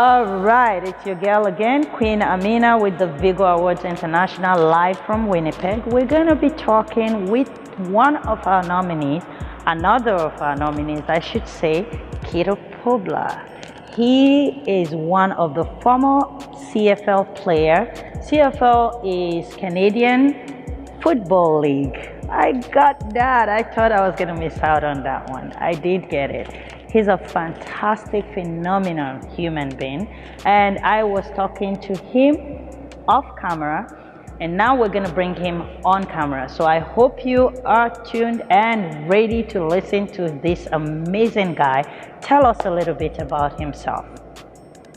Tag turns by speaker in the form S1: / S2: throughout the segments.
S1: All right, it's your girl again, Queen Amina with the Vigor Awards International live from Winnipeg. We're going to be talking with one of our nominees, another of our nominees, I should say, Kito Pablo. He is one of the former CFL player. CFL is Canadian Football League. I got that. I thought I was going to miss out on that one. I did get it. He's a fantastic, phenomenal human being. And I was talking to him off camera, and now we're going to bring him on camera. So I hope you are tuned and ready to listen to this amazing guy. Tell us a little bit about himself.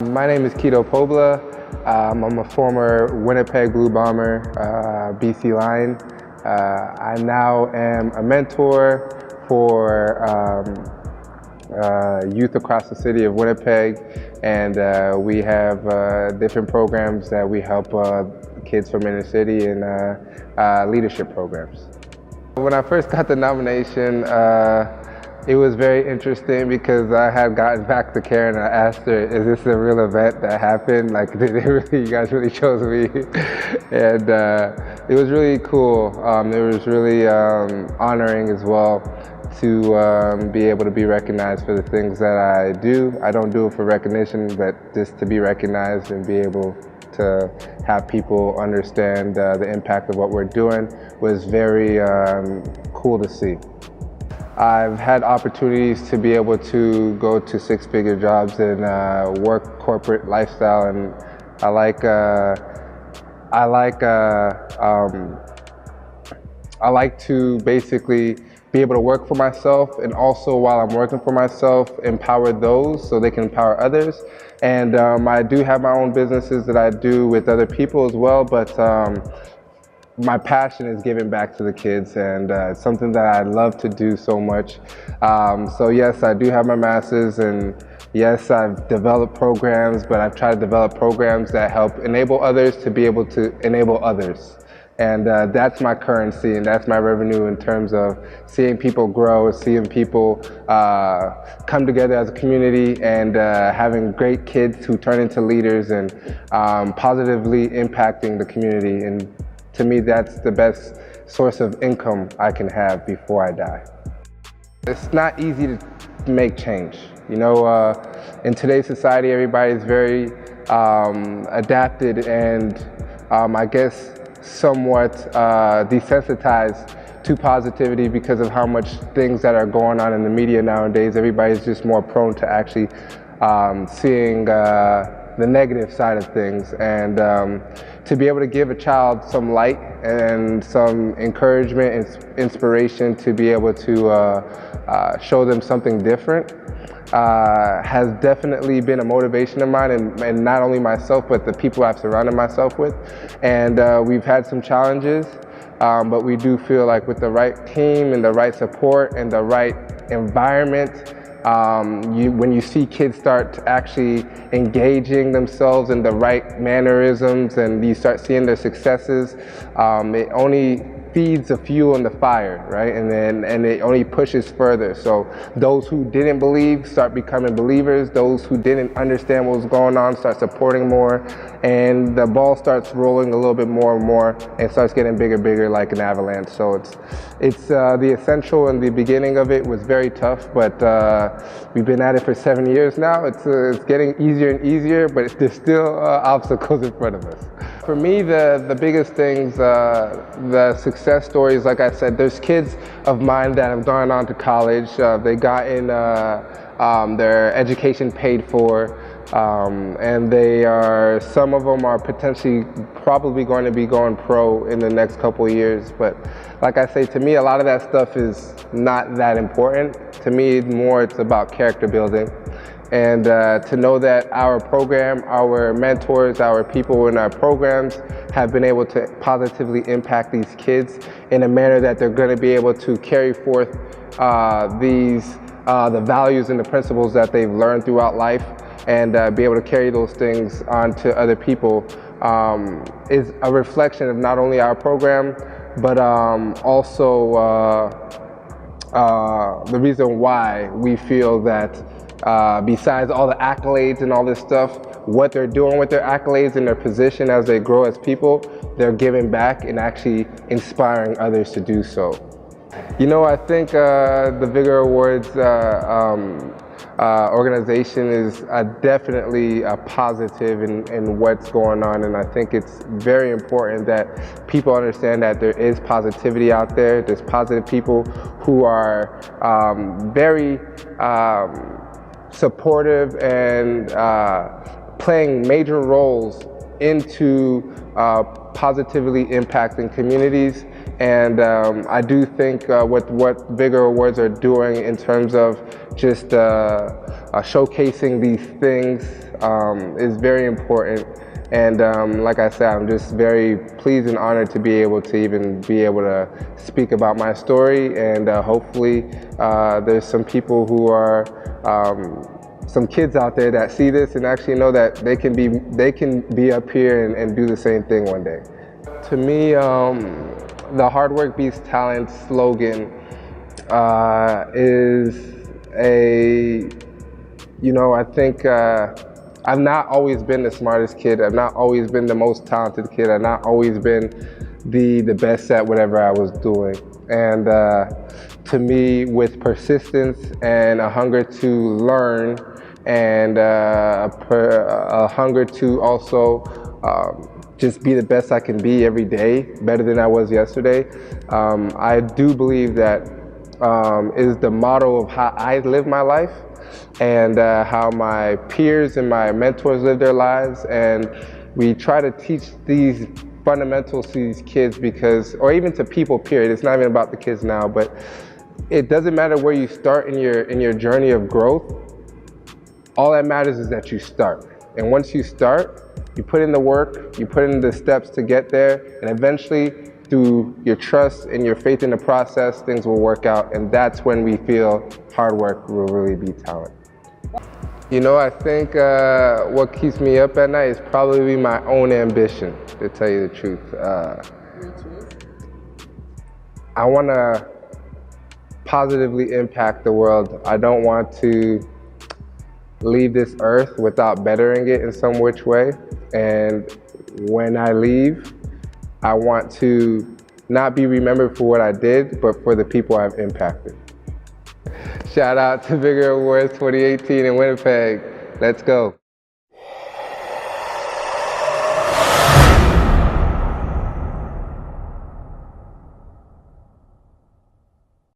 S2: My name is Kito Pablo. I'm a former Winnipeg Blue Bomber, BC Lion. I now am a mentor for youth across the city of Winnipeg, and we have different programs that we help kids from inner city and leadership programs. When I first got the nomination, it was very interesting because I had gotten back to Karen and I asked her, is this a real event that happened? Like, you guys really chose me? And it was really cool. It was really honoring as well to be able to be recognized for the things that I do. I don't do it for recognition, but just to be recognized and be able to have people understand the impact of what we're doing was very cool to see. I've had opportunities to be able to go to six-figure jobs and work corporate lifestyle, and I like to basically be able to work for myself, and also while I'm working for myself, empower those so they can empower others. And I do have my own businesses that I do with other people as well, but my passion is giving back to the kids, and it's something that I love to do so much. So yes, I do have my master's, and yes, I've developed programs, but I've tried to develop programs that help enable others to be able to enable others. And that's my currency, and that's my revenue in terms of seeing people grow, seeing people come together as a community, and having great kids who turn into leaders and positively impacting the community. And to me, that's the best source of income I can have before I die. It's not easy to make change. You know, in today's society, everybody is very adapted and I guess somewhat desensitized to positivity because of how much things that are going on in the media nowadays. Everybody's just more prone to actually seeing the negative side of things, and to be able to give a child some light and some encouragement and inspiration to be able to show them something different has definitely been a motivation of mine, and not only myself, but the people I've surrounded myself with. And we've had some challenges, but we do feel like with the right team and the right support and the right environment, when you see kids start actually engaging themselves in the right mannerisms and you start seeing their successes, it only feeds the fuel in the fire, right? And it only pushes further. So those who didn't believe start becoming believers. Those who didn't understand what was going on start supporting more, and the ball starts rolling a little bit more and more, and starts getting bigger and bigger like an avalanche. So it's the essential, and the beginning of it was very tough, but we've been at it for 7 years now. It's getting easier and easier, but there's still obstacles in front of us. For me, the biggest things, the success stories, like I said, there's kids of mine that have gone on to college. They got in their education paid for, and some of them are potentially probably going to be going pro in the next couple of years. But like I say, to me, a lot of that stuff is not that important. To me, it's about character building. And to know that our program, our mentors, our people in our programs have been able to positively impact these kids in a manner that they're going to be able to carry forth the values and the principles that they've learned throughout life, and be able to carry those things on to other people is a reflection of not only our program, but also the reason why we feel that besides all the accolades and all this stuff, what they're doing with their accolades and their position as they grow as people, they're giving back and actually inspiring others to do so. You know, I think the Vigor Awards organization is definitely a positive in what's going on, and I think it's very important that people understand that there is positivity out there. There's positive people who are very supportive and playing major roles into positively impacting communities. And I do think what Vigor Awards are doing in terms of just showcasing these things is very important. And like I said, I'm just very pleased and honored to be able to even be able to speak about my story. And hopefully there's some people who are, some kids out there that see this and actually know that they can be up here and do the same thing one day. To me, the hard work beats talent slogan is I think I've not always been the smartest kid. I've not always been the most talented kid. I've not always been the best at whatever I was doing. And to me, with persistence and a hunger to learn and a hunger to also just be the best I can be every day, better than I was yesterday. I do believe that is the model of how I live my life and how my peers and my mentors live their lives. And we try to teach these fundamentals to these kids or even to people, period. It's not even about the kids now, but it doesn't matter where you start in your journey of growth. All that matters is that you start. And once you start, you put in the work, you put in the steps to get there, and eventually through your trust and your faith in the process, things will work out. And that's when we feel hard work will really beat talent. You know, I think what keeps me up at night is probably my own ambition, to tell you the truth. I want to positively impact the world. I don't want to leave this earth without bettering it in some which way. And when I leave, I want to not be remembered for what I did, but for the people I've impacted. Shout out to Vigor Awards 2018 in Winnipeg. Let's go.